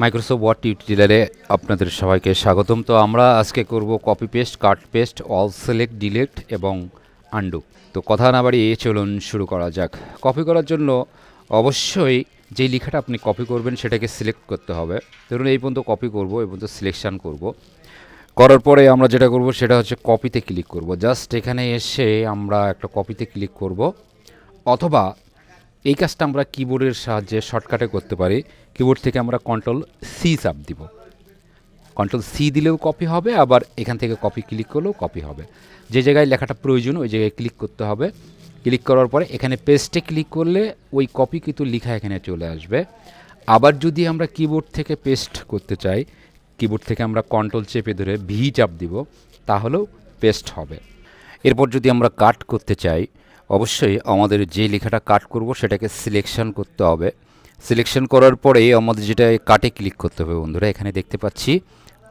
Microsoft word টিউটোরিয়ালে আপনাদের সবাইকে স্বাগতম। তো আমরা আজকে করব copy paste, cut paste, all select, delete এবং আনডু। তো কথা না বাড়িয়ে চলুন শুরু করা যাক। কপি করার জন্য অবশ্যই যেই লেখাটা আপনি কপি করবেন সেটাকে সিলেক্ট করতে হবে। ধরুন এই পর্যন্ত কপি করব, এই পর্যন্ত সিলেকশান করব। করার পরে আমরা যেটা করব সেটা হচ্ছে কপিতে ক্লিক করব। জাস্ট এখানে এসে আমরা একটা কপিতে ক্লিক করব, অথবা এই কাজটা আমরা কিবোর্ডের সাহায্যে শর্টকাটে করতে পারি। কিবোর্ড থেকে আমরা কন্ট্রোল সি চাপ দিব। কন্ট্রোল সি দিলেও কপি হবে, আবার এখান থেকে কপি ক্লিক করলেও কপি হবে। যে জায়গায় লেখাটা প্রয়োজন ওই জায়গায় ক্লিক করতে হবে। ক্লিক করার পরে এখানে পেস্টে ক্লিক করলে ওই কপি কিন্তু লেখা এখানে চলে আসবে। আবার যদি আমরা কিবোর্ড থেকে পেস্ট করতে চাই, কিবোর্ড থেকে আমরা কন্ট্রোল চেপে ধরে ভি চাপ দিব, তাহলেও পেস্ট হবে। এরপর যদি আমরা কাট করতে চাই, অবশ্যই আমাদের যে লেখাটা কাট করব সেটাকে সিলেকশন করতে হবে। সিলেকশন করার পরে আমাদের যেটা কাটে ক্লিক করতে হবে বন্ধুরা, এখানে দেখতে পাচ্ছি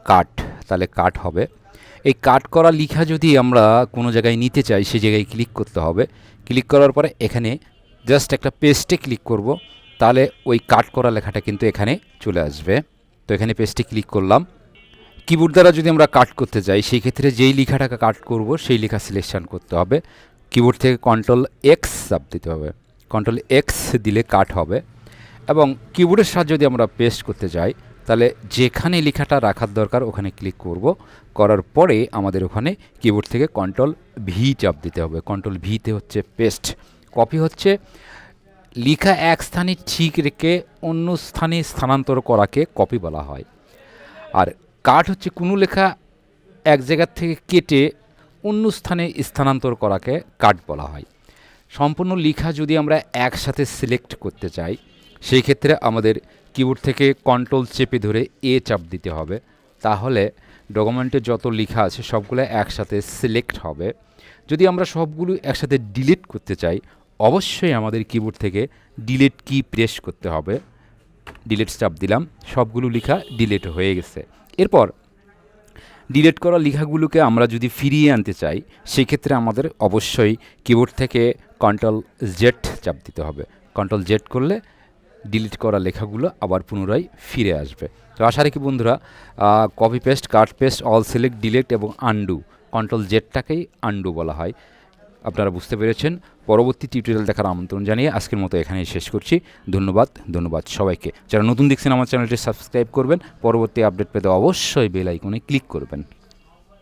কাট, তাহলে কাট হবে। এই কাট করা লেখা যদি আমরা কোনো জায়গায় নিতে চাই সেই জায়গায় ক্লিক করতে হবে। ক্লিক করার পরে এখানে জাস্ট একটা পেস্টে ক্লিক করব, তাহলে ওই কাট করা লেখাটা কিন্তু এখানে চলে আসবে। তো এখানে পেস্টে ক্লিক করলাম। কিবোর্ড দ্বারা যদি আমরা কাট করতে চাই সেই ক্ষেত্রে যেই লেখাটাকে কাট করব সেই লেখা সিলেকশন করতে হবে। কিবোর্ড থেকে কন্ট্রোল এক্স চাপ দিতে হবে। কন্ট্রোল এক্স দিলে কাট হবে। এবং কিবোর্ডের সাহায্যে যদি আমরা পেস্ট করতে চাই তাহলে যেখানে লেখাটা রাখার দরকার ওখানে ক্লিক করব। করার পরে আমাদের ওখানে কিবোর্ড থেকে কন্ট্রোল ভি চাপ দিতে হবে। কন্ট্রোল ভিতে হচ্ছে পেস্ট। কপি হচ্ছে লেখা এক স্থানে ঠিক রেখে অন্য স্থানে স্থানান্তর করাকে কপি বলা হয়। আর কাট হচ্ছে কোনো লেখা এক জায়গার থেকে কেটে অন্য স্থানে স্থানান্তর করাকে কাট বলা হয়। সম্পূর্ণ লেখা যদি আমরা একসাথে সিলেক্ট করতে চাই সেই ক্ষেত্রে আমাদের কিবোর্ড থেকে কন্ট্রোল চেপে ধরে এ চাপ দিতে হবে, তাহলে ডকুমেন্টে যত লেখা আছে সবগুলো একসাথে সিলেক্ট হবে। যদি আমরা সবগুলো একসাথে ডিলিট করতে চাই অবশ্যই আমাদের কিবোর্ড থেকে ডিলিট কি প্রেস করতে হবে। ডিলিট চাপ দিলাম, সবগুলো লেখা ডিলিট হয়ে গেছে। এরপর ডিলিট করা লেখাগুলোকে আমরা যদি ফিরিয়ে আনতে চাই সেক্ষেত্রে আমাদের অবশ্যই কিবোর্ড থেকে কন্ট্রোল জেড চাপ দিতে হবে। কন্ট্রোল জেড করলে ডিলিট করা লেখাগুলো আবার পুনরায় ফিরে আসবে। তো আশা রাখি বন্ধুরা, copy paste, cut paste, all select, delete এবং আনডু, কন্ট্রোল জেডটাকেই আনডু বলা হয়। আপনারা বুঝতে পেরেছেন। পরবর্তী টিউটোরিয়াল দেখার আমন্ত্রণ জানিয়ে আজকের মতো এখানেই শেষ করছি। ধন্যবাদ সবাইকে। যারা নতুন দেখছেন আমার চ্যানেলটি সাবস্ক্রাইব করবেন, পরবর্তী আপডেট পেতে অবশ্যই বেল আইকনে ক্লিক করবেন।